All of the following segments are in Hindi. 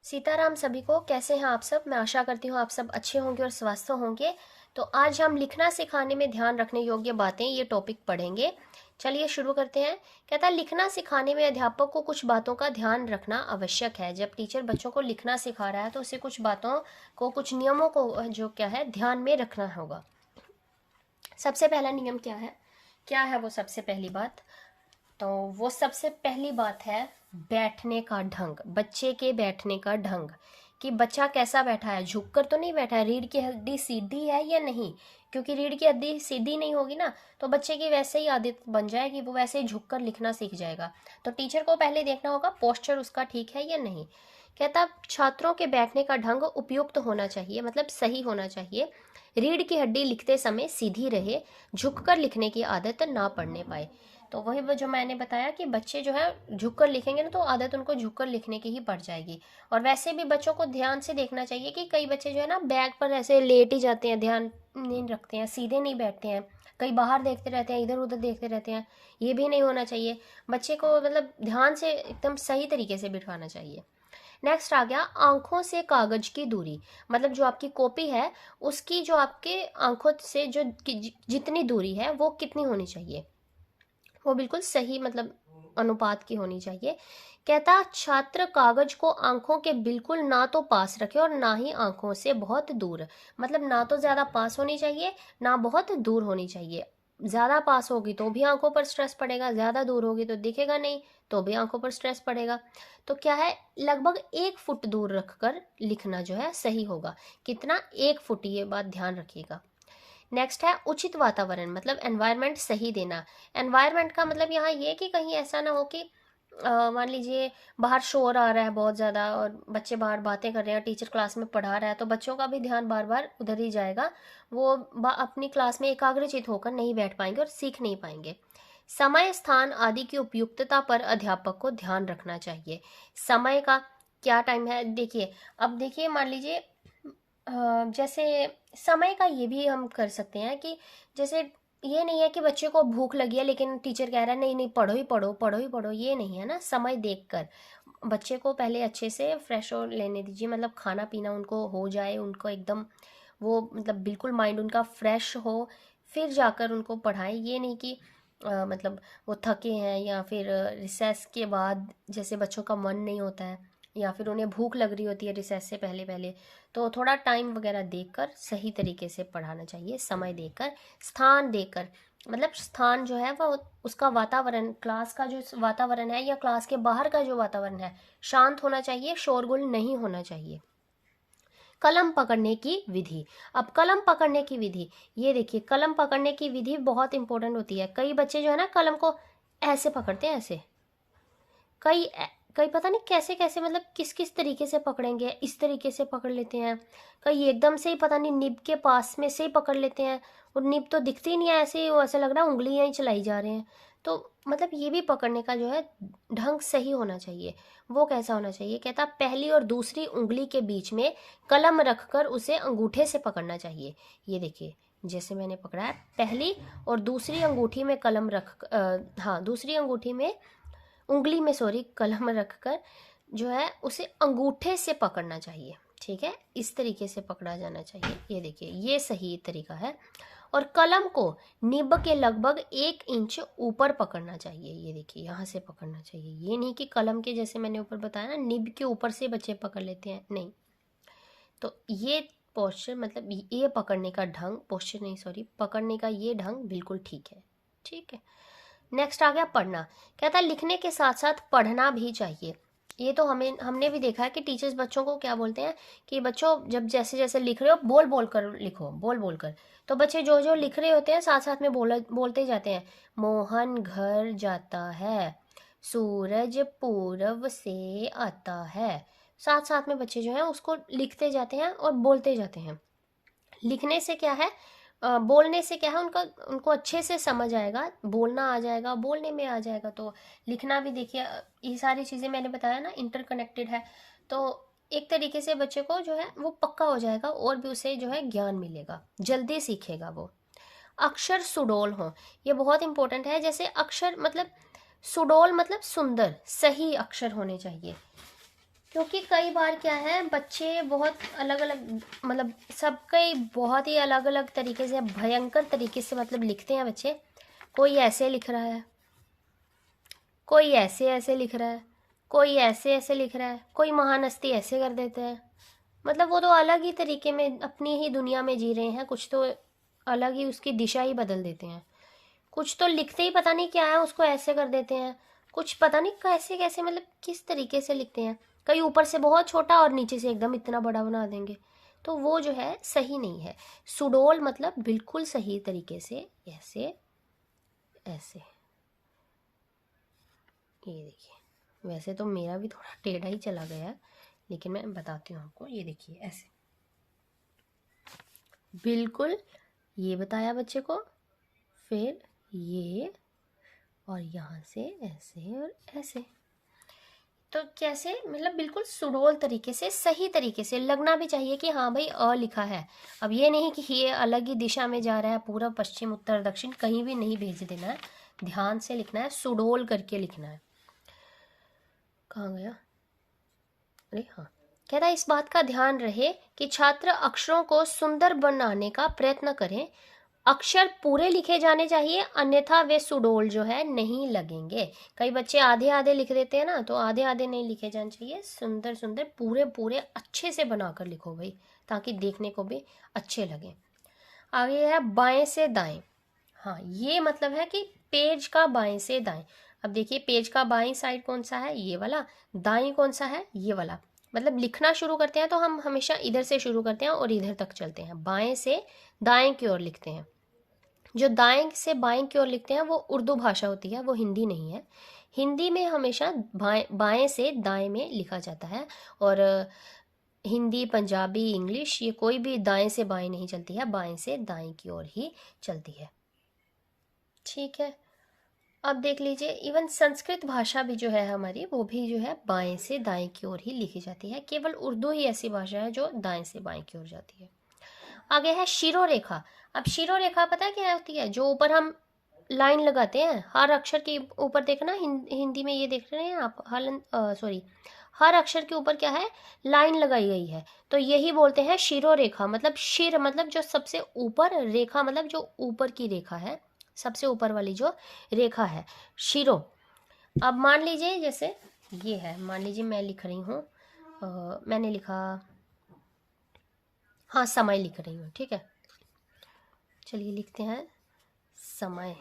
सीताराम सभी को। कैसे हैं आप सब? मैं आशा करती हूँ आप सब अच्छे होंगे और स्वस्थ होंगे। तो आज हम लिखना सिखाने में ध्यान रखने योग्य बातें ये टॉपिक पढ़ेंगे। चलिए शुरू करते हैं। कहता है लिखना सिखाने में अध्यापक को कुछ बातों का ध्यान रखना आवश्यक है। जब टीचर बच्चों को लिखना सिखा रहा है तो उसे कुछ बातों को, कुछ नियमों को जो क्या है ध्यान में रखना होगा। सबसे पहला नियम क्या है वो सबसे पहली बात? तो वो सबसे पहली बात है बैठने का ढंग। बच्चे के बैठने का ढंग कि बच्चा कैसा बैठा है, झुककर तो नहीं बैठा है, रीढ़ की हड्डी सीधी है या नहीं। क्योंकि रीढ़ की हड्डी सीधी नहीं होगी ना तो बच्चे की वैसे ही आदत बन जाएगी, वो वैसे ही झुककर लिखना सीख जाएगा। तो टीचर को पहले देखना होगा पोस्चर उसका ठीक है या नहीं। कहता छात्रों के बैठने का ढंग उपयुक्त होना चाहिए, मतलब सही होना चाहिए। रीढ़ की हड्डी लिखते समय सीधी रहे, झुककर लिखने की आदत ना पड़ने पाए। तो वही वो जो मैंने बताया कि बच्चे जो है झुककर लिखेंगे ना तो आदत उनको झुककर लिखने की ही पड़ जाएगी। और वैसे भी बच्चों को ध्यान से देखना चाहिए कि कई बच्चे जो है ना बैग पर ऐसे लेट ही जाते हैं, ध्यान नहीं रखते हैं, सीधे नहीं बैठते हैं, कई बाहर देखते रहते हैं, इधर उधर देखते रहते हैं। ये भी नहीं होना चाहिए। बच्चे को मतलब ध्यान से एकदम सही तरीके से बिठाना चाहिए। नेक्स्ट आ गया आंखों से कागज की दूरी। मतलब जो आपकी कॉपी है उसकी जो आपके आंखों से जो जितनी दूरी है वो कितनी होनी चाहिए, वो बिल्कुल सही मतलब अनुपात की होनी चाहिए। कहता छात्र कागज को आंखों के बिल्कुल ना तो पास रखे और ना ही आंखों से बहुत दूर। मतलब ना तो ज्यादा पास होनी चाहिए ना बहुत दूर होनी चाहिए। ज्यादा पास होगी तो भी आंखों पर स्ट्रेस पड़ेगा, ज्यादा दूर होगी तो दिखेगा नहीं तो भी आंखों पर स्ट्रेस पड़ेगा। तो क्या है, लगभग 1 फुट दूर रखकर लिखना जो है सही होगा। कितना? 1 फुट, ये बात ध्यान रखिएगा। नेक्स्ट है उचित वातावरण, मतलब एनवायरनमेंट सही देना। एनवायरनमेंट का मतलब यहाँ ये कि कहीं ऐसा ना हो कि मान लीजिए बाहर शोर आ रहा है बहुत ज़्यादा और बच्चे बाहर बातें कर रहे हैं, टीचर क्लास में पढ़ा रहा है तो बच्चों का भी ध्यान बार बार उधर ही जाएगा। वो अपनी क्लास में एकाग्रचित होकर नहीं बैठ पाएंगे और सीख नहीं पाएंगे। समय स्थान आदि की उपयुक्तता पर अध्यापक को ध्यान रखना चाहिए। समय का क्या टाइम है, देखिए। अब देखिए मान लीजिए जैसे समय का ये भी हम कर सकते हैं कि जैसे ये नहीं है कि बच्चे को भूख लगी है लेकिन टीचर कह रहा है नहीं नहीं पढ़ो ही पढ़ो, पढ़ो ही पढ़ो, ये नहीं है ना। समय देखकर बच्चे को पहले अच्छे से फ्रेश हो लेने दीजिए, मतलब खाना पीना उनको हो जाए, उनको एकदम वो मतलब बिल्कुल माइंड उनका फ्रेश हो, फिर जाकर उनको पढ़ाएं। ये नहीं कि मतलब वो थके हैं या फिर रिसेस के बाद जैसे बच्चों का मन नहीं होता है या फिर उन्हें भूख लग रही होती है रिसेस से पहले पहले, तो थोड़ा टाइम वगैरह देकर सही तरीके से पढ़ाना चाहिए। समय देकर, स्थान देकर, मतलब स्थान जो है वह उसका वातावरण, क्लास का जो वातावरण है या क्लास के बाहर का जो वातावरण है शांत होना चाहिए, शोरगुल नहीं होना चाहिए। कलम पकड़ने की विधि। अब कलम पकड़ने की विधि, ये देखिए कलम पकड़ने की विधि बहुत इंपॉर्टेंट होती है। कई बच्चे जो है ना कलम को ऐसे पकड़ते हैं, ऐसे। कई कई पता नहीं कैसे कैसे, मतलब किस किस तरीके से पकड़ेंगे, इस तरीके से पकड़ लेते हैं। कई एकदम से ही पता नहीं निब के पास में से ही पकड़ लेते हैं और निब तो दिखती ही नहीं है, ऐसे ही वो ऐसे लग रहा है उंगलियां ही चलाई जा रहे हैं। तो मतलब ये भी पकड़ने का जो है ढंग सही होना चाहिए। वो कैसा होना चाहिए? कहता पहली और दूसरी उंगली के बीच में कलम रखकर उसे अंगूठे से पकड़ना चाहिए। ये देखिए जैसे मैंने पकड़ा है, पहली और दूसरी अंगूठी में कलम रख हाँ दूसरी अंगूठी में, उंगली में सॉरी, कलम रखकर जो है उसे अंगूठे से पकड़ना चाहिए। ठीक है, इस तरीके से पकड़ा जाना चाहिए। ये देखिए ये सही तरीका है। और कलम को निब के लगभग 1 इंच ऊपर पकड़ना चाहिए। ये देखिए यहाँ से पकड़ना चाहिए, ये नहीं कि कलम के जैसे मैंने ऊपर बताया ना निब के ऊपर से बच्चे पकड़ लेते हैं, नहीं। तो ये पोस्चर, मतलब ये पकड़ने का ढंग, पोस्चर नहीं सॉरी, पकड़ने का ये ढंग बिल्कुल ठीक है। ठीक है। नेक्स्ट आ गया पढ़ना। कहता है लिखने के साथ साथ पढ़ना भी चाहिए। ये तो हमने भी देखा है कि टीचर्स बच्चों को क्या बोलते हैं कि बच्चों जब जैसे जैसे लिख रहे हो बोल बोल कर लिखो, बोल बोल कर। तो बच्चे जो जो लिख रहे होते हैं साथ साथ में बोलते जाते हैं। मोहन घर जाता है, सूरज पूरब से आता है। साथ साथ में बच्चे जो हैं उसको लिखते जाते हैं और बोलते जाते हैं। लिखने से क्या है, बोलने से क्या है, उनका उनको अच्छे से समझ आएगा, बोलना आ जाएगा, बोलने में आ जाएगा। तो लिखना भी देखिए ये सारी चीज़ें मैंने बताया ना इंटरकनेक्टेड है। तो एक तरीके से बच्चे को जो है वो पक्का हो जाएगा और भी उसे जो है ज्ञान मिलेगा, जल्दी सीखेगा वो। अक्षर सुडौल हो, ये बहुत इंपॉर्टेंट है। जैसे अक्षर मतलब सुडौल मतलब सुंदर, सही अक्षर होने चाहिए। क्योंकि कई बार क्या है, बच्चे बहुत अलग अलग, मतलब सबके बहुत ही अलग अलग तरीके से, भयंकर तरीके से मतलब लिखते हैं बच्चे। कोई ऐसे लिख रहा है, कोई ऐसे ऐसे लिख रहा है, कोई ऐसे ऐसे लिख रहा है, कोई महान हस्ती ऐसे कर देते हैं। मतलब वो तो अलग ही तरीके में अपनी ही दुनिया में जी रहे हैं, कुछ तो अलग ही उसकी दिशा ही बदल देते हैं। कुछ तो लिखते ही पता नहीं क्या है, उसको ऐसे कर देते हैं। कुछ पता नहीं कैसे कैसे, मतलब किस तरीके से लिखते हैं। कहीं ऊपर से बहुत छोटा और नीचे से एकदम इतना बड़ा बना देंगे। तो वो जो है सही नहीं है। सुडोल मतलब बिल्कुल सही तरीके से ऐसे ऐसे। ये देखिए, वैसे तो मेरा भी थोड़ा टेढ़ा ही चला गया है, लेकिन मैं बताती हूँ आपको। ये देखिए ऐसे, बिल्कुल ये बताया बच्चे को, फिर ये, और यहाँ से ऐसे और ऐसे। तो कैसे, मतलब बिल्कुल सुडोल तरीके से, सही तरीके से लगना भी चाहिए कि हाँ भाई अ लिखा है। अब ये नहीं कि ये अलग ही दिशा में जा रहा है, पूर्व पश्चिम उत्तर दक्षिण कहीं भी नहीं भेज देना है। ध्यान से लिखना है, सुडोल करके लिखना है। कहाँ गया, अरे हाँ। कह रहा है इस बात का ध्यान रहे कि छात्र अक्षरों को सुंदर बनाने का प्रयत्न करें। अक्षर पूरे लिखे जाने चाहिए, अन्यथा वे सुडोल जो है नहीं लगेंगे। कई बच्चे आधे आधे लिख देते हैं ना, तो आधे आधे नहीं लिखे जाने चाहिए, सुंदर सुंदर पूरे पूरे अच्छे से बनाकर लिखो भाई, ताकि देखने को भी अच्छे लगे। आगे है बाएं से दाएं। हाँ, ये मतलब है कि पेज का बाएं से दाएं। अब देखिए, पेज का बाईं साइड कौन सा है, ये वाला। दाएं कौन सा है, ये वाला। मतलब लिखना शुरू करते हैं तो हम हमेशा इधर से शुरू करते हैं और इधर तक चलते हैं, बाएं से दाएं की ओर लिखते हैं। जो दाएं से बाएं की ओर लिखते हैं वो उर्दू भाषा होती है, वो हिंदी नहीं है। हिंदी में हमेशा बाएं से दाएं में लिखा जाता है। और हिंदी, पंजाबी, इंग्लिश, ये कोई भी दाएं से बाएं नहीं चलती है, बाएं से दाएं की ओर ही चलती है। ठीक है, अब देख लीजिए, इवन संस्कृत भाषा भी जो है हमारी, वो भी जो है बाएं से दाएं की ओर ही लिखी जाती है। केवल उर्दू ही ऐसी भाषा है जो दाएं से बाएं की ओर जाती है। आगे है शिरोरेखा। अब शिरोरेखा पता है क्या होती है, जो ऊपर हम लाइन लगाते हैं हर अक्षर के ऊपर। देखना हिंदी में ये देख रहे हैं आप, सॉरी, हर अक्षर के ऊपर क्या है, लाइन लगाई गई है, तो यही बोलते हैं शिरोरेखा। मतलब शिर मतलब जो सबसे ऊपर, रेखा मतलब जो ऊपर की रेखा है, सबसे ऊपर वाली जो रेखा है, शिरो। अब मान लीजिए जैसे ये है, मान लीजिए मैं लिख रही हूँ, मैंने लिखा, हाँ समय लिख रही हूँ, ठीक है। चलिए लिखते हैं समय।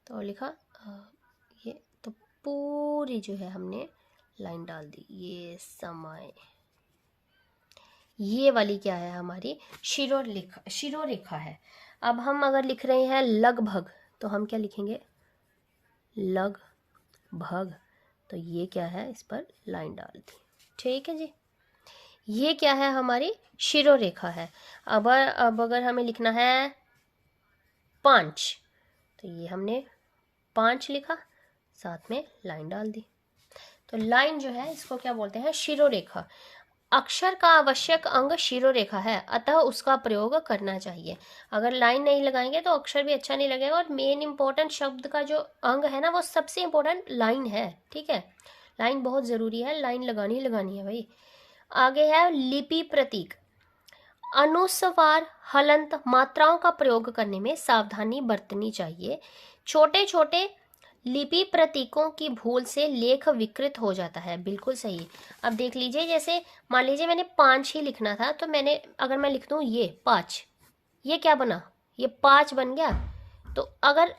तो लिखा ये, तो पूरी जो है हमने लाइन डाल दी, ये समय। ये वाली क्या है हमारी, शिरोरेखा है। अब हम अगर लिख रहे हैं लगभग, तो हम क्या लिखेंगे, लगभग। तो ये क्या है, इस पर लाइन डाल दी, ठीक है जी। ये क्या है, हमारी शिरोरेखा है। अब अगर हमें लिखना है 5, तो ये हमने 5 लिखा, साथ में लाइन डाल दी। तो लाइन जो है इसको क्या बोलते हैं, शिरोरेखा। अक्षर का आवश्यक अंग शिरोरेखा है, अतः उसका प्रयोग करना चाहिए। अगर लाइन नहीं लगाएंगे तो अक्षर भी अच्छा नहीं लगेगा। और मेन इंपॉर्टेंट शब्द का जो अंग है ना, वो सबसे इंपॉर्टेंट लाइन है, ठीक है। लाइन बहुत ज़रूरी है, लाइन लगानी लगानी है भाई। आगे है लिपि प्रतीक। अनुस्वार, हलंत, मात्राओं का प्रयोग करने में सावधानी बरतनी चाहिए। छोटे छोटे लिपि प्रतीकों की भूल से लेख विकृत हो जाता है, बिल्कुल सही। अब देख लीजिए, जैसे मान लीजिए मैंने 5 ही लिखना था, तो मैंने अगर मैं लिख दूँ ये 5, ये क्या बना, ये 5 बन गया। तो अगर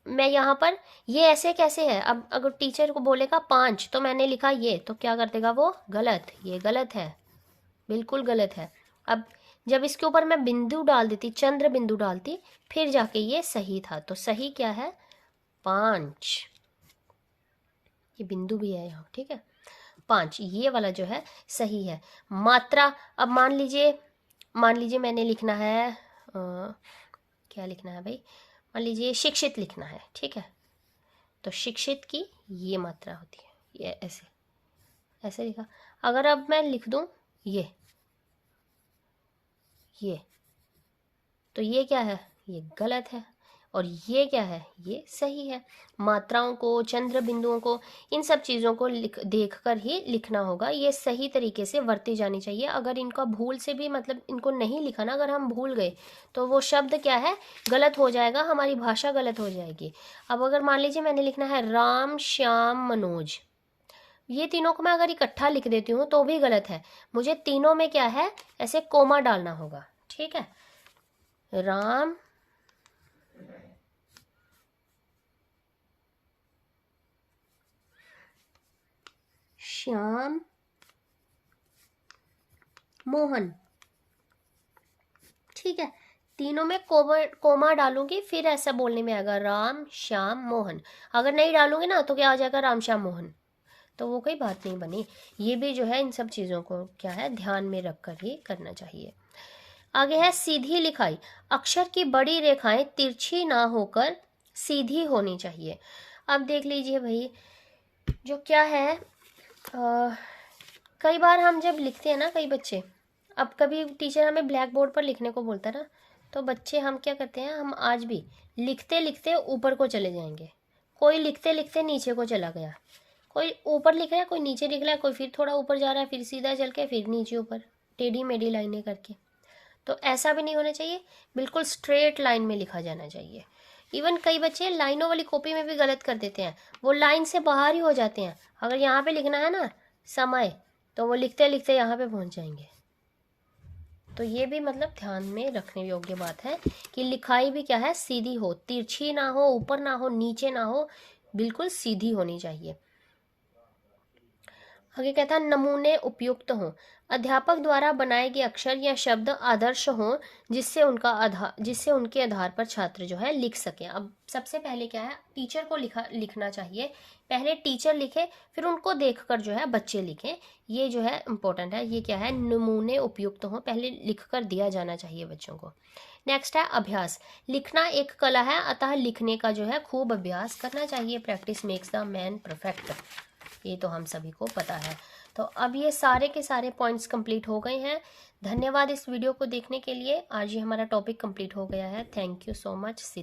मैं यहाँ पर, ये ऐसे कैसे है, अब अगर टीचर को बोलेगा 5 तो मैंने लिखा ये, तो क्या कर देगा वो, गलत, ये गलत है, बिल्कुल गलत है। अब जब इसके ऊपर मैं बिंदु डाल देती, चंद्र बिंदु डालती, फिर जाके ये सही था। तो सही क्या है, 5, ये बिंदु भी है यहाँ, ठीक है। 5 ये वाला जो है सही है। मात्रा, अब मान लीजिए मैंने लिखना है क्या लिखना है भाई, मान लीजिए शिक्षित लिखना है, ठीक है। तो शिक्षित की ये मात्रा होती है, ये ऐसे ऐसे लिखा। अगर अब मैं लिख दूँ ये, तो ये क्या है, ये गलत है। और ये क्या है, ये सही है। मात्राओं को, चंद्र बिंदुओं को, इन सब चीज़ों को देख कर ही लिखना होगा। ये सही तरीके से वरती जानी चाहिए। अगर इनका भूल से भी मतलब इनको नहीं लिखा ना, अगर हम भूल गए तो वो शब्द क्या है, गलत हो जाएगा, हमारी भाषा गलत हो जाएगी। अब अगर मान लीजिए मैंने लिखना है राम श्याम मनोज, ये तीनों को मैं अगर इकट्ठा लिख देती हूँ तो भी गलत है। मुझे तीनों में क्या है, ऐसे कोमा डालना होगा। ठीक है, राम श्याम मोहन। ठीक है, तीनों में कोमा डालूंगी, फिर ऐसा बोलने में आएगा राम श्याम मोहन। अगर नहीं डालूंगी ना तो क्या आ जाएगा, राम श्याम मोहन, तो वो कोई बात नहीं बनी। ये भी जो है इन सब चीज़ों को क्या है, ध्यान में रख कर ही करना चाहिए। आगे है सीधी लिखाई। अक्षर की बड़ी रेखाएं तिरछी ना होकर सीधी होनी चाहिए। अब देख लीजिए भाई, जो क्या है, कई बार हम जब लिखते हैं ना, कई बच्चे, अब कभी टीचर हमें ब्लैक बोर्ड पर लिखने को बोलता है ना, तो बच्चे हम क्या करते हैं, हम आज भी लिखते लिखते ऊपर को चले जाएंगे। कोई लिखते लिखते नीचे को चला गया, कोई ऊपर लिख रहा है, कोई नीचे लिख रहा है, कोई फिर थोड़ा ऊपर जा रहा है, फिर सीधा चल के फिर नीचे ऊपर, टेढ़ी मेढ़ी लाइनें करके। तो ऐसा भी नहीं होना चाहिए, बिल्कुल स्ट्रेट लाइन में लिखा जाना चाहिए। इवन कई बच्चे लाइनों वाली कॉपी में भी गलत कर देते हैं, वो लाइन से बाहर ही हो जाते हैं। अगर यहाँ पे लिखना है ना समय, तो वो लिखते लिखते यहाँ पे पहुँच जाएंगे। तो ये भी मतलब ध्यान में रखने योग्य बात है कि लिखाई भी क्या है, सीधी हो, तिरछी ना हो, ऊपर ना हो, नीचे ना हो, बिल्कुल सीधी होनी चाहिए। आगे कहता है नमूने उपयुक्त हों। अध्यापक द्वारा बनाए गए अक्षर या शब्द आदर्श हों, जिससे उनके आधार पर छात्र जो है लिख सकें। अब सबसे पहले क्या है, टीचर को लिखना चाहिए। पहले टीचर लिखे, फिर उनको देखकर जो है बच्चे लिखें। ये जो है इम्पोर्टेंट है। ये क्या है, नमूने उपयुक्त हों, पहले लिख कर दिया जाना चाहिए बच्चों को। नेक्स्ट है अभ्यास। लिखना एक कला है, अतः लिखने का जो है खूब अभ्यास करना चाहिए। Practice makes the man perfect, ये तो हम सभी को पता है। तो अब ये सारे के सारे पॉइंट्स कंप्लीट हो गए हैं। धन्यवाद इस वीडियो को देखने के लिए। आज ये हमारा टॉपिक कंप्लीट हो गया है। Thank you so much.